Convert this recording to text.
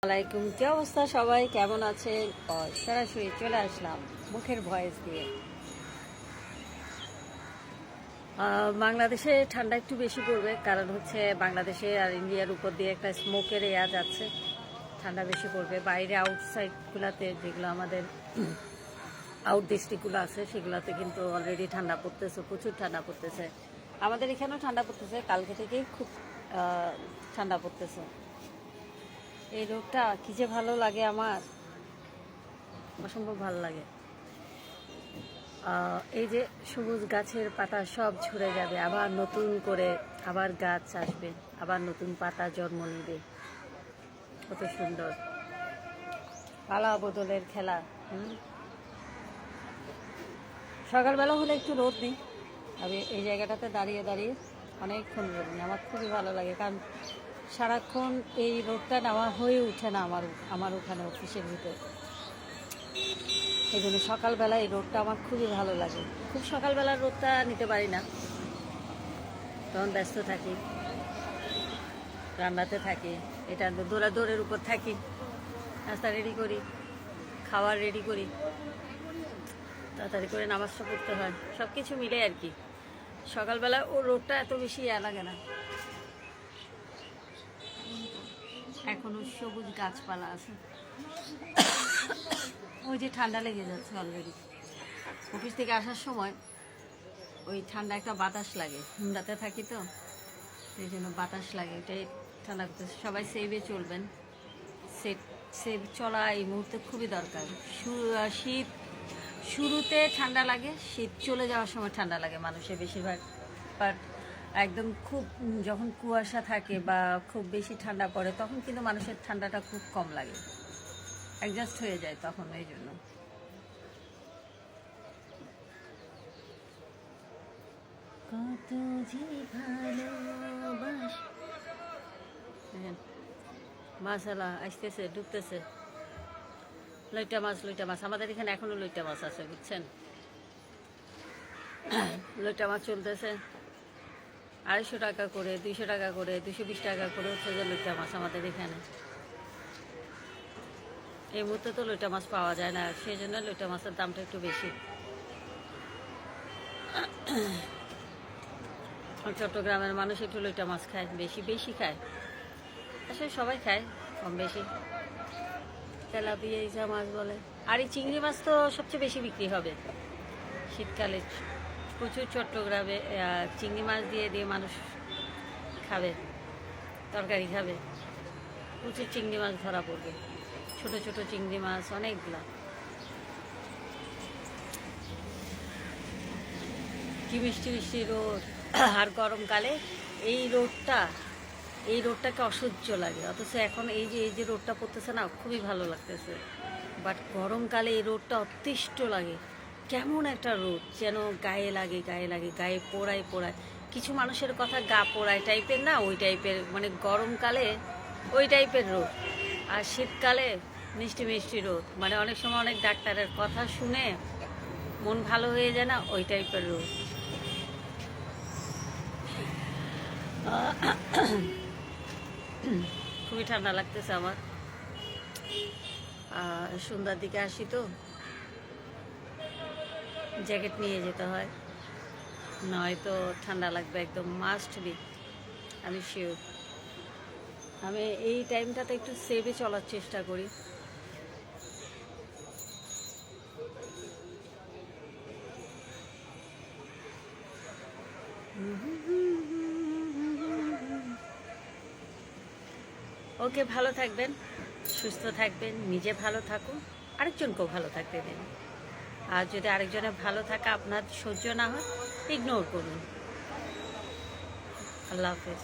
আলাইকুম, কি অবস্থা সবাই, কেমন আছেন? সরাসরি চলে আসলাম মুখের ভয়েস দিয়ে। বাংলাদেশে ঠান্ডা একটু বেশি পড়বে, কারণ হচ্ছে বাংলাদেশে আর ইন্ডিয়ার উপর দিয়ে একটা স্মোকের এয়া যাচ্ছে, ঠান্ডা বেশি পড়বে। বাইরে আউটসাইডগুলোতে, যেগুলো আমাদের আউট ডিস্ট্রিক্টগুলো আছে, সেগুলোতে কিন্তু অলরেডি ঠান্ডা পড়তেছে, প্রচুর ঠান্ডা পড়তেছে। আমাদের এখানেও ঠান্ডা পড়তেছে, কালকে থেকেই খুব ঠান্ডা পড়তেছে। এই রোগটা কী যে ভালো লাগে আমার, অসম্ভব ভালো লাগে। এই যে সবুজ গাছের পাতা সব ঝরে যাবে, আবার নতুন করে আবার গাছ আসবে, আবার নতুন পাতা জন্ম নেবে, কত সুন্দর পালা বদলের খেলা। সকালবেলা হলে একটু রোদ নেই, আমি এই জায়গাটাতে দাঁড়িয়ে দাঁড়িয়ে অনেকক্ষণ রোদ নেই, আমার খুবই ভালো লাগে, কারণ সারাক্ষণ এই রোদটা নেওয়া হয়ে ওঠে না আমার ওখানে অফিসের ভিতরে। এই জন্য সকালবেলা এই রোদটা আমার খুবই ভালো লাগে। খুব সকালবেলার রোদটা নিতে পারি না, তখন ব্যস্ত থাকি, রান্নাতে থাকি, এটা দৌড়ের উপর থাকি, নাস্তা রেডি করি, খাবার রেডি করি, তাড়াতাড়ি করে নামাজটা পড়তে হয়, সব কিছু মিলে আর কি। সকালবেলা ও রোদটা এত বেশি লাগে না। এখনো সবুজ গাছপালা আছে, ওই যে ঠান্ডা লেগে যাচ্ছে অলরেডি। অফিস থেকে আসার সময় ওই ঠান্ডা একটা বাতাস লাগে, হুমড়াতে থাকি তো, সেই জন্য বাতাস লাগে, ওইটাই ঠান্ডা করতেছে। সবাই সেভে চলবেন, সেভ চলা এই মুহূর্তে খুবই দরকার। শীত শুরুতে ঠান্ডা লাগে, শীত চলে যাওয়ার সময় ঠান্ডা লাগে মানুষের বেশিরভাগ, বাট একদম খুব যখন কুয়াশা থাকে বা খুব বেশি ঠান্ডা পড়ে, তখন কিন্তু মানুষের ঠান্ডাটা খুব কম লাগে, অ্যাডজাস্ট হয়ে যায় তখন। এই জন্য কত যে ভালোবাস। মাছালা আসতেছে, ঢুকতেছে লইটা মাছ, আমাদের এখানে এখনো লইটা মাছ আছে, বুঝছেন? লইটা মাছ চলতেছে 250 টাকা করে, 200 টাকা করে, 220 টাকা করে হচ্ছে যে লইটা মাছ আমাদের এখানে। এই মুহূর্তে তো লইটা মাছ পাওয়া যায় না, সেই জন্য লইটা মাছের দামটা একটু বেশি। চট্টগ্রামের মানুষ একটু লইটা মাছ খায়, বেশি খায়, আসলে সবাই খায় কম বেশি। তেলাপিয়া ইজা মাছ বলে, আর এই চিংড়ি মাছ তো সবচেয়ে বেশি বিক্রি হবে শীতকালে। প্রচুর চট্টগ্রামে চিংড়ি মাছ দিয়ে মানুষ খাবে, তরকারি খাবে, প্রচুর চিংড়ি মাছ ধরা পড়বে, ছোট ছোট চিংড়ি মাছ অনেকগুলা। কি মিষ্টি মিষ্টি রোদ, আর গরমকালে এই রোদটাকে অসহ্য লাগে, অথচ এখন এই যে রোদটা পড়তেছে না, খুবই ভালো লাগতেছে। বাট গরমকালে এই রোদটা অতিষ্ঠ লাগে, কেমন একটা রোদ যেন গায়ে লাগে, গায়ে পোড়ায়। কিছু মানুষের কথা গা পোড়ায় টাইপের না, ওই টাইপের, মানে গরমকালে ওই টাইপের রোদ, আর শীতকালে মিষ্টি মিষ্টি রোদ, মানে অনেক সময় অনেক ডাক্তারের কথা শুনে মন ভালো হয়ে যায় না, ওই টাইপের রোদ। খুবই ঠান্ডা লাগতেছে আমার, সন্ধ্যার দিকে আসি তো জ্যাকেট নিয়ে যেতে হয়, নয়তো ঠান্ডা লাগবে একদম, মাস্ট বি। আমি শিওর, আমি এই টাইমটাতে একটু সেভে চলার চেষ্টা করি। ওকে, ভালো থাকবেন, সুস্থ থাকবেন, নিজে ভালো থাকুন, আরেকজনকেও ভালো থাকতে দিন। আর যদি আরেকজনের ভালো থাকা আপনার সহ্য না হয়, ইগনোর করুন। আল্লাহ হাফেজ।